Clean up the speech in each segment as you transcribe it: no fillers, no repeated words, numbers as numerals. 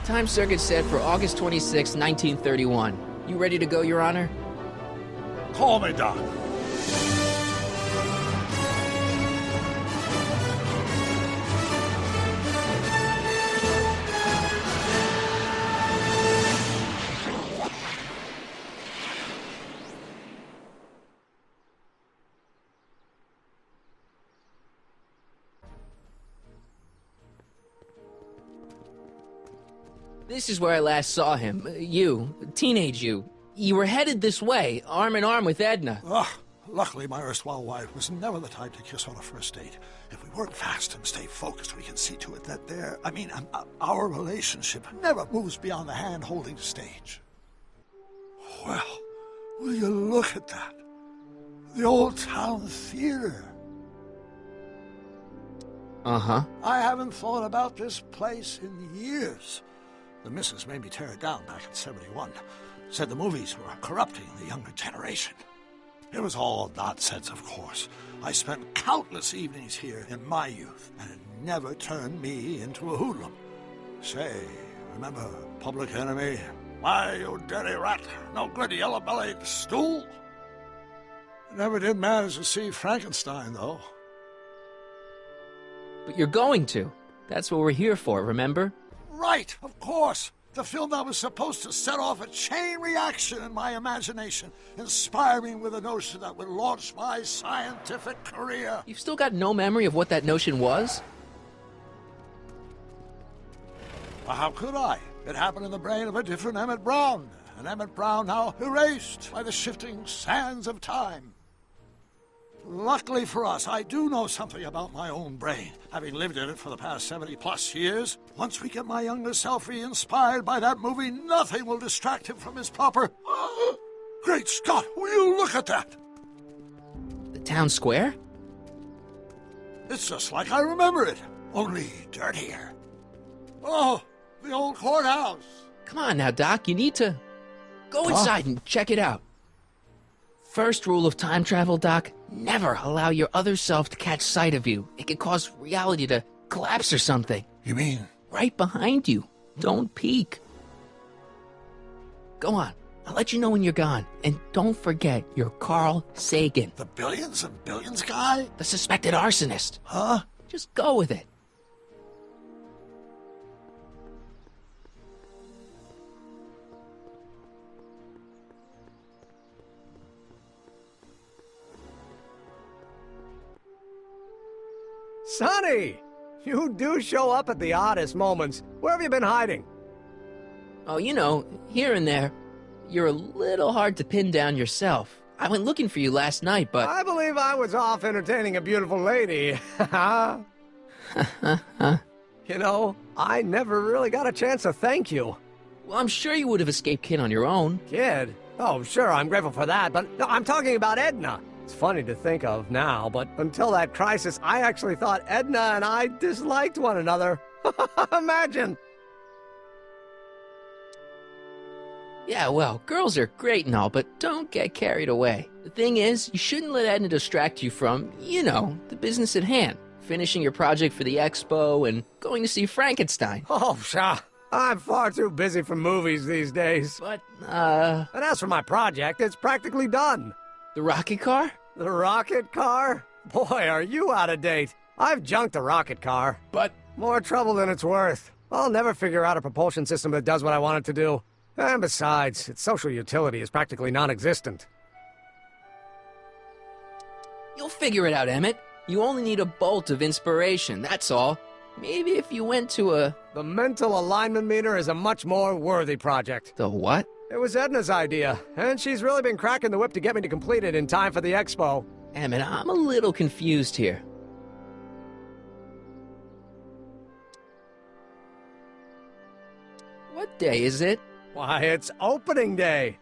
Time circuit set for August 26, 1931. You ready to go, Your Honor? Call me, Doc. This is where I last saw him. You, teenage you. You were headed this way, arm in arm with Edna. Luckily, my erstwhile wife was never the type to kiss on a first date. If we work fast and stay focused, we can see to it that our relationship never moves beyond the hand-holding stage. Well, will you look at that? The Old Town Theater. Uh-huh. I haven't thought about this place in years. The missus made me tear it down back in '71. Said the movies were corrupting the younger generation. It was all nonsense, of course. I spent countless evenings here in my youth, and it never turned me into a hoodlum. Say, remember Public Enemy? Why, you dirty rat, no good yellow-bellied stool? Never did manage to see Frankenstein, though. But you're going to. That's what we're here for, remember? Right, of course. The film that was supposed to set off a chain reaction in my imagination, inspire me with a notion that would launch my scientific career. You've still got no memory of what that notion was? Well, how could I? It happened in the brain of a different Emmett Brown, an Emmett Brown now erased by the shifting sands of time. Luckily for us, I do know something about my own brain, having lived in it for the past 70-plus years. Once we get my younger self re-inspired by that movie, nothing will distract him from his proper... Great Scott, will you look at that? The town square? It's just like I remember it, only dirtier. Oh, the old courthouse. Come on now, Doc, you need to... Go inside and check it out. First rule of time travel, Doc, never allow your other self to catch sight of you. It could cause reality to collapse or something. You mean? Right behind you. Don't peek. Go on. I'll let you know when you're gone. And don't forget, you're Carl Sagan. The billions and billions guy? The suspected arsonist. Huh? Just go with it. Sonny! You do show up at the oddest moments. Where have you been hiding? Oh, you know, here and there. You're a little hard to pin down yourself. I went looking for you last night, but... I believe I was off entertaining a beautiful lady. You know, I never really got a chance to thank you. Well, I'm sure you would have escaped Kid on your own. Kid? Oh, sure, I'm grateful for that, but no, I'm talking about Edna. It's funny to think of now, but until that crisis, I actually thought Edna and I disliked one another. Imagine! Yeah, well, girls are great and all, but don't get carried away. The thing is, you shouldn't let Edna distract you from, you know, the business at hand. Finishing your project for the expo and going to see Frankenstein. Oh, pshaw. I'm far too busy for movies these days. But, And as for my project, it's practically done. the rocket car? The rocket car? Boy, are you out of date. I've junked the rocket car. But... More trouble than it's worth. I'll never figure out a propulsion system that does what I want it to do. And besides, its social utility is practically non-existent. You'll figure it out, Emmett. You only need a bolt of inspiration, that's all. Maybe if you went to a... The mental alignment meter is a much more worthy project. The what? It was Edna's idea, and she's really been cracking the whip to get me to complete it in time for the expo. Emmett, I'm a little confused here. What day is it? Why, it's opening day.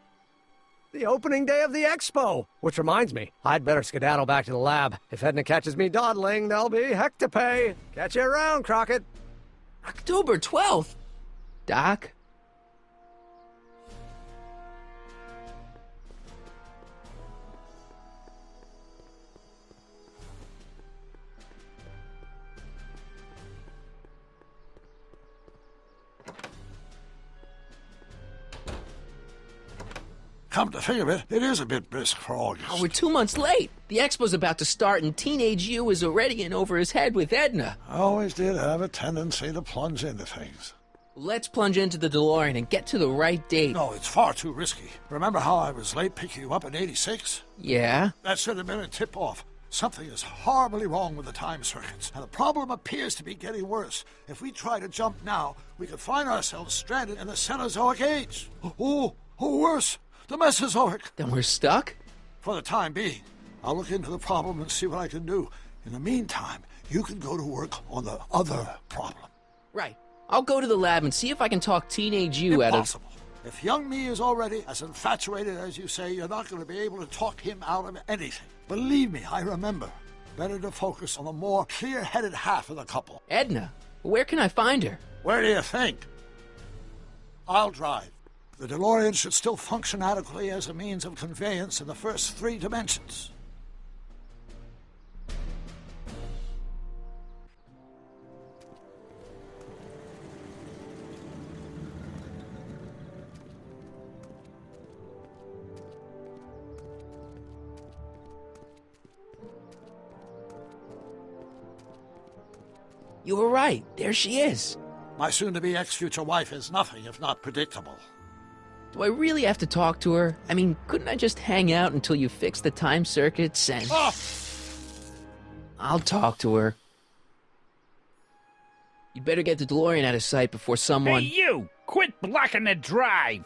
The opening day of the expo. Which reminds me, I'd better skedaddle back to the lab. If Edna catches me dawdling, there'll be heck to pay. Catch you around, Crockett. October 12th? Doc? Come to think of it, it is a bit brisk for August. Oh, we're 2 months late. The expo's about to start and Teenage You is already in over his head with Edna. I always did have a tendency to plunge into things. Let's plunge into the DeLorean and get to the right date. No, it's far too risky. Remember how I was late picking you up in '86? Yeah? That should have been a tip-off. Something is horribly wrong with the time circuits, and the problem appears to be getting worse. If we try to jump now, we could find ourselves stranded in the Cenozoic Age. Oh, worse, the Mesozoic. Then we're stuck? For the time being, I'll look into the problem and see what I can do. In the meantime, you can go to work on the other problem. Right. I'll go to the lab and see if I can talk Teenage You out of... Impossible. If young me is already as infatuated as you say, you're not going to be able to talk him out of anything. Believe me, I remember. Better to focus on the more clear-headed half of the couple. Edna? Where can I find her? Where do you think? I'll drive. The DeLorean should still function adequately as a means of conveyance in the first 3 dimensions. You were right. There she is. My soon-to-be ex-future wife is nothing if not predictable. Do I really have to talk to her? I mean, couldn't I just hang out until you fix the time circuits and... Oh! I'll talk to her. You'd better get the DeLorean out of sight before someone... Hey, you! Quit blocking the drive!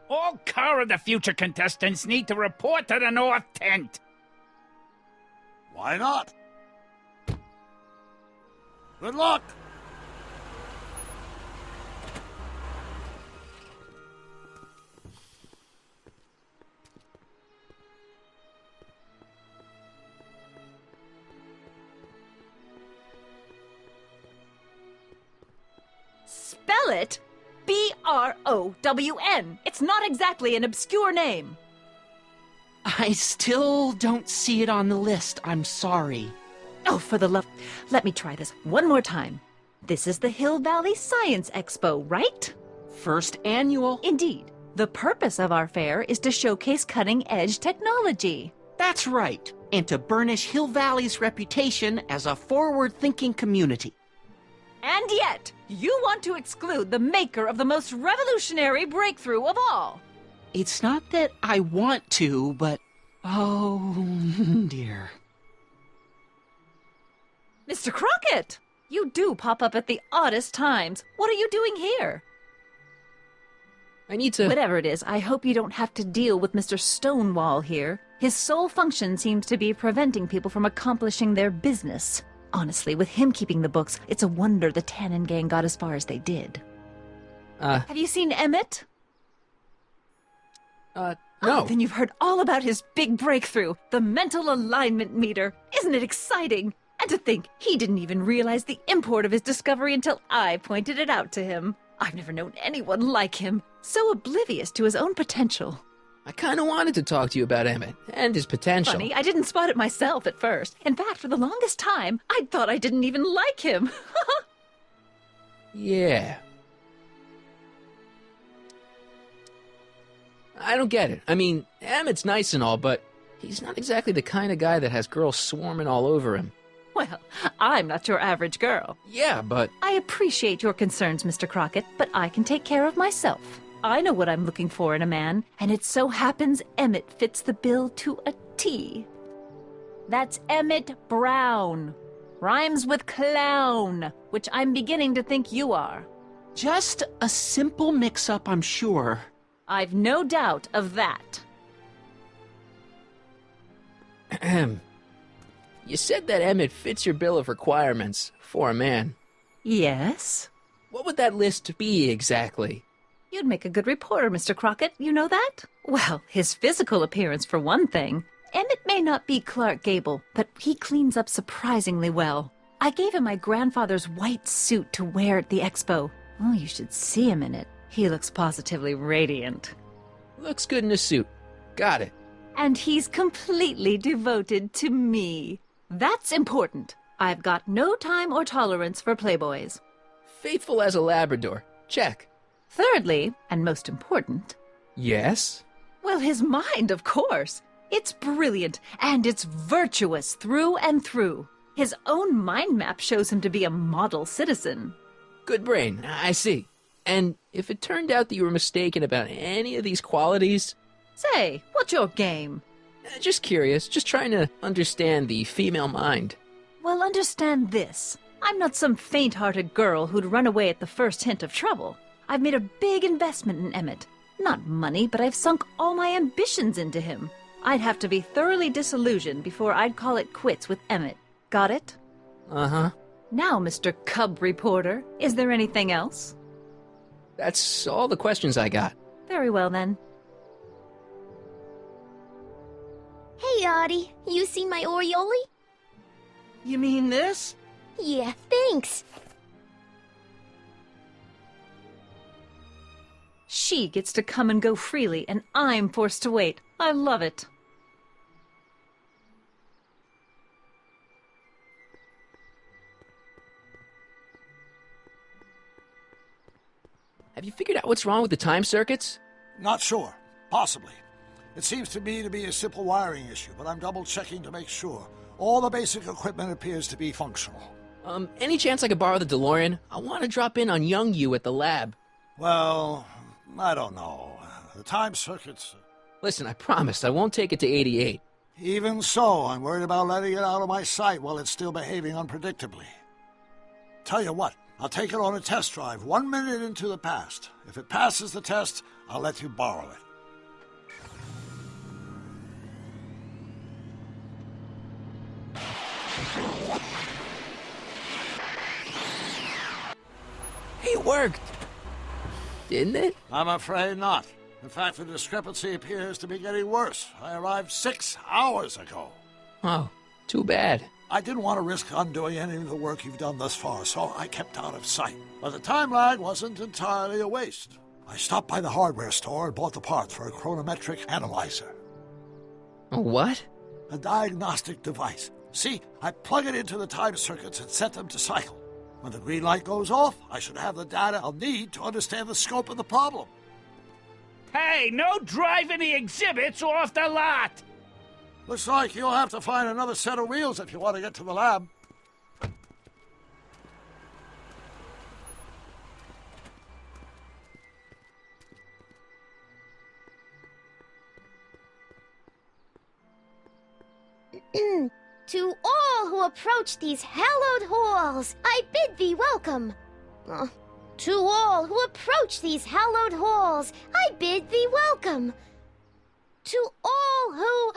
All Car of the Future contestants need to report to the North Tent! Why not? Good luck! Spell it B-R-O-W-N. It's not exactly an obscure name. I still don't see it on the list. I'm sorry. Oh, for the love... Let me try this one more time. This is the Hill Valley Science Expo, right? First annual. Indeed. The purpose of our fair is to showcase cutting-edge technology. That's right. And to burnish Hill Valley's reputation as a forward-thinking community. And yet, you want to exclude the maker of the most revolutionary breakthrough of all. It's not that I want to, but... Oh, dear. Mr. Crockett! You do pop up at the oddest times. What are you doing here? I need to... Whatever it is, I hope you don't have to deal with Mr. Stonewall here. His sole function seems to be preventing people from accomplishing their business. Honestly, with him keeping the books, it's a wonder the Tannen gang got as far as they did. Have you seen Emmett? No. Oh, then you've heard all about his big breakthrough, the mental alignment meter. Isn't it exciting? And to think, he didn't even realize the import of his discovery until I pointed it out to him. I've never known anyone like him, so oblivious to his own potential. I kind of wanted to talk to you about Emmett and his potential. Funny, I didn't spot it myself at first. In fact, for the longest time, I thought I didn't even like him. Yeah. I don't get it. I mean, Emmett's nice and all, but he's not exactly the kind of guy that has girls swarming all over him. Well, I'm not your average girl. Yeah, but... I appreciate your concerns, Mr. Crockett, but I can take care of myself. I know what I'm looking for in a man, and it so happens Emmett fits the bill to a T. That's Emmett Brown. Rhymes with clown, which I'm beginning to think you are. Just a simple mix-up, I'm sure. I've no doubt of that. Ahem. You said that Emmett fits your bill of requirements for a man. Yes? What would that list be exactly? You'd make a good reporter, Mr. Crockett. You know that? Well, his physical appearance, for one thing. Emmett may not be Clark Gable, but he cleans up surprisingly well. I gave him my grandfather's white suit to wear at the expo. Oh, you should see him in it. He looks positively radiant. Looks good in a suit. Got it. And he's completely devoted to me. That's important. I've got no time or tolerance for playboys. Faithful as a Labrador. Check. Thirdly, and most important, Yes? Well, his mind, of course. It's brilliant, and it's virtuous through and through. His own mind map shows him to be a model citizen. Good brain, I see. And if it turned out that you were mistaken about any of these qualities... Say, what's your game? Just curious, just trying to understand the female mind. Well, understand this. I'm not some faint-hearted girl who'd run away at the first hint of trouble. I've made a big investment in Emmett. Not money, but I've sunk all my ambitions into him. I'd have to be thoroughly disillusioned before I'd call it quits with Emmett. Got it? Uh-huh. Now, Mr. Cub Reporter, is there anything else? That's all the questions I got. Very well, then. Hey, Artie, you seen my Oriole? You mean this? Yeah, thanks. She gets to come and go freely, and I'm forced to wait. I love it. Have you figured out what's wrong with the time circuits? Not sure. Possibly. It seems to me to be a simple wiring issue, but I'm double-checking to make sure. All the basic equipment appears to be functional. Any chance I could borrow the DeLorean? I want to drop in on young you at the lab. Well, I don't know. The time circuits... Listen, I promise I won't take it to 88. Even so, I'm worried about letting it out of my sight while it's still behaving unpredictably. Tell you what, I'll take it on a test drive 1 minute into the past. If it passes the test, I'll let you borrow it. It worked! Didn't it? I'm afraid not. In fact, the discrepancy appears to be getting worse. I arrived 6 hours ago. Oh, too bad. I didn't want to risk undoing any of the work you've done thus far, so I kept out of sight. But the time lag wasn't entirely a waste. I stopped by the hardware store and bought the parts for a chronometric analyzer. A what? A diagnostic device. See, I plug it into the time circuits and set them to cycle. When the green light goes off, I should have the data I'll need to understand the scope of the problem. Hey, no driving the exhibits off the lot! Looks like you'll have to find another set of wheels if you want to get to the lab. To all who approach these hallowed halls, I bid thee welcome. To all who approach these hallowed halls, I bid thee welcome. To all who...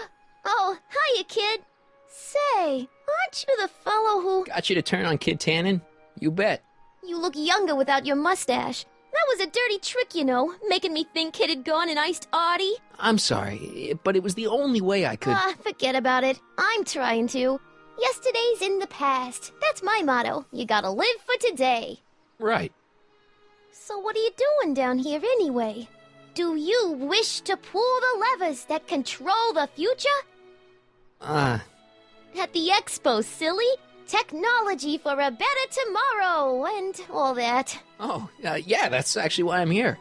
Oh, hiya, kid. Say, aren't you the fellow who... Got you to turn on Kid Tannen? You bet. You look younger without your mustache. That was a dirty trick, you know, making me think Kid had gone and iced Artie. I'm sorry, but it was the only way I could... Forget about it. I'm trying to. Yesterday's in the past. That's my motto. You gotta live for today. Right. So what are you doing down here anyway? Do you wish to pull the levers that control the future? At the expo, silly. Technology for a better tomorrow, and all that. Oh, yeah, that's actually why I'm here.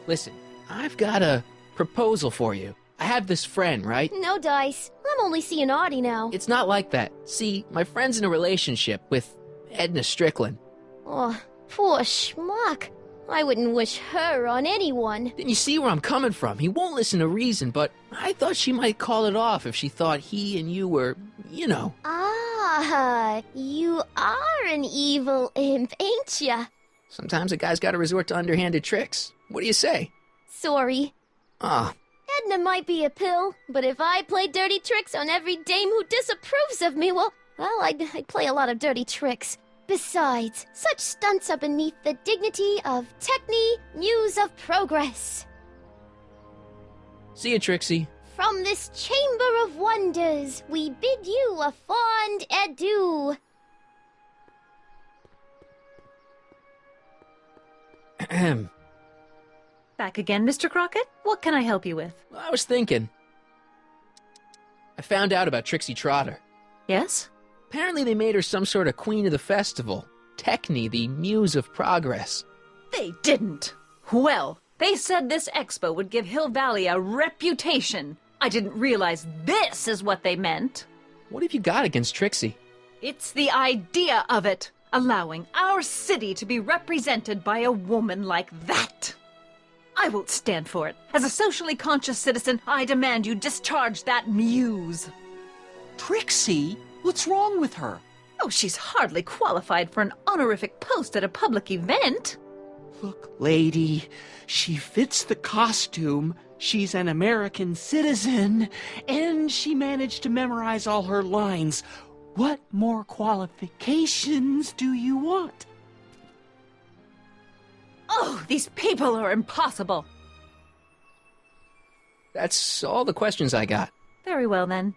Listen, I've got a proposal for you. I have this friend, right? No dice. I'm only seeing Artie now. It's not like that. See, my friend's in a relationship with Edna Strickland. Oh, poor schmuck. I wouldn't wish her on anyone. Then you see where I'm coming from. He won't listen to reason, but I thought she might call it off if she thought he and you were, you know. Ah, you are an evil imp, ain't ya? Sometimes a guy's got to resort to underhanded tricks. What do you say? Sorry. Ah. Edna might be a pill, but if I play dirty tricks on every dame who disapproves of me, well, I'd play a lot of dirty tricks. Besides, such stunts are beneath the dignity of Techne, Muse of Progress. See you, Trixie. From this chamber of wonders, we bid you a fond adieu. Ahem. Back again, Mr. Crockett? What can I help you with? Well, I was thinking. I found out about Trixie Trotter. Yes? Apparently they made her some sort of queen of the festival. Techne, the Muse of Progress. They didn't. Well, They said this expo would give Hill Valley a reputation. I didn't realize this is what they meant. What have you got against Trixie? It's the idea of it, allowing our city to be represented by a woman like that. I won't stand for it. As a socially conscious citizen, I demand you discharge that muse. Trixie? What's wrong with her? Oh, she's hardly qualified for an honorific post at a public event. Look, lady, she fits the costume. She's an American citizen, and she managed to memorize all her lines. What more qualifications do you want? Oh, these people are impossible. That's all the questions I got. Very well, then.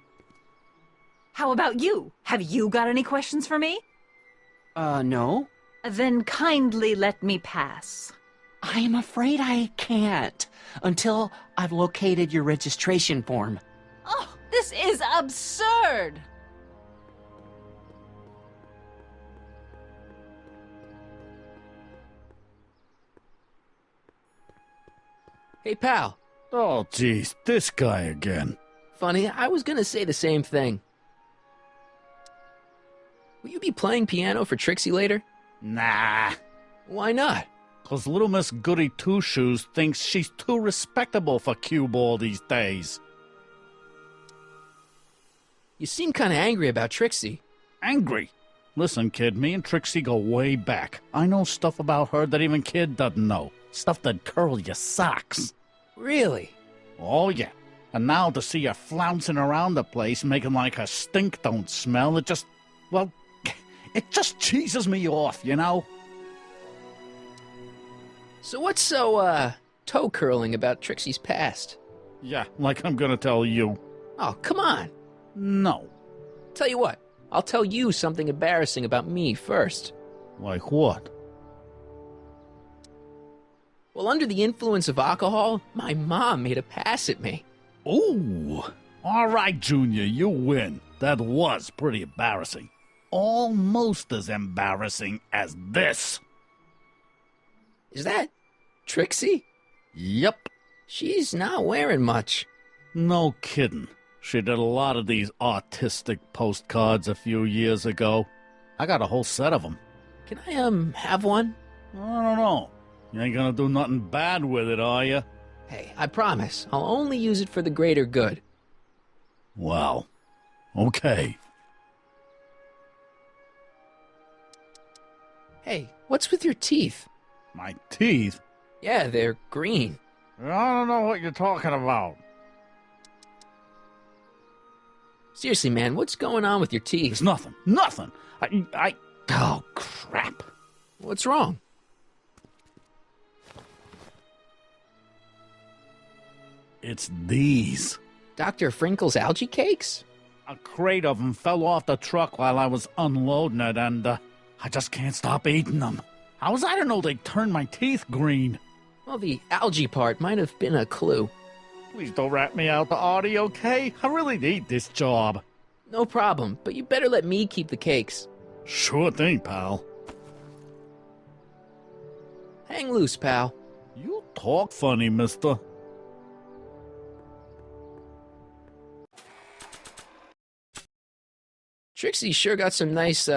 How about you? Have you got any questions for me? No. Then kindly let me pass. I'm afraid I can't until I've located your registration form. Oh, this is absurd! Hey, pal. Oh, geez, this guy again. Funny, I was gonna say the same thing. Will you be playing piano for Trixie later? Nah, Why not? 'Cause little Miss Goody Two-Shoes thinks she's too respectable for cue ball these days. You seem kinda angry about Trixie. Angry. Listen, kid, me and Trixie go way back. I know stuff about her that even Kid doesn't know. Stuff that'd curl your socks. Really? Oh, yeah. And now to see her flouncing around the place, making like her stink don't smell, it just, well, it just cheeses me off, you know? So what's so, toe-curling about Trixie's past? Yeah, like I'm gonna tell you. Oh, come on. No. Tell you what, I'll tell you something embarrassing about me first. Like what? Well, under the influence of alcohol, my mom made a pass at me. Ooh. All right, Junior, you win. That was pretty embarrassing. Almost as embarrassing as this. Is that Trixie? Yep. She's not wearing much. No kidding. She did a lot of these artistic postcards a few years ago. I got a whole set of them. Can I, have one? I don't know. You ain't gonna do nothing bad with it, are you? Hey, I promise, I'll only use it for the greater good. Well, okay. Hey, what's with your teeth? My teeth? Yeah, they're green. I don't know what you're talking about. Seriously, man, what's going on with your teeth? There's nothing. Nothing. Oh, crap. What's wrong? It's these. Dr. Frinkle's algae cakes? A crate of them fell off the truck while I was unloading it, and I just can't stop eating them. How was I to know they'd turn my teeth green? Well, the algae part might have been a clue. Please don't rat me out to Artie, okay? I really need this job. No problem, but you better let me keep the cakes. Sure thing, pal. Hang loose, pal. You talk funny, mister. Trixie sure got some nice,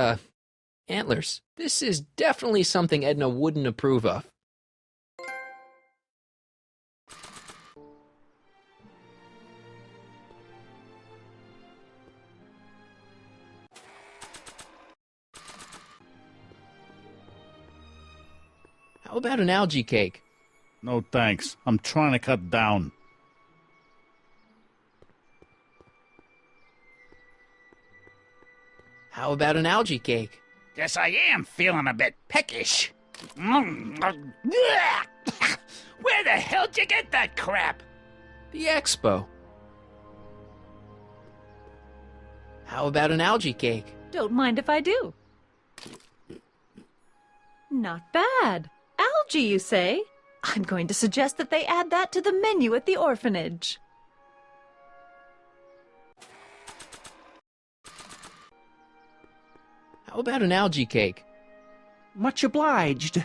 antlers. This is definitely something Edna wouldn't approve of. How about an algae cake? No thanks. I'm trying to cut down. How about an algae cake? guess I am feeling a bit peckish. Where the hell'd you get that crap? The expo. How about an algae cake? Don't mind if I do. Not bad. Algae, you say? I'm going to suggest that they add that to the menu at the orphanage. How about an algae cake? Much obliged.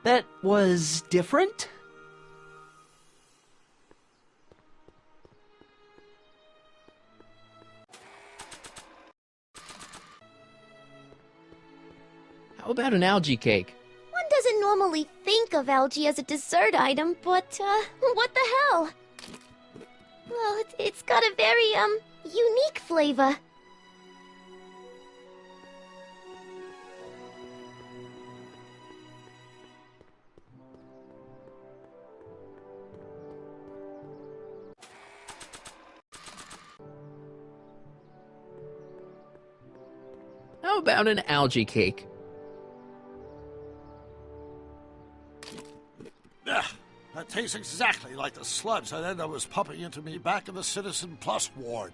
That was different? How about an algae cake? One doesn't normally think of algae as a dessert item, but, what the hell? Well, it's got a very, unique flavor. How about an algae cake? Ugh, that tastes exactly like the sludge that Edna was pumping into me back in the Citizen Plus ward.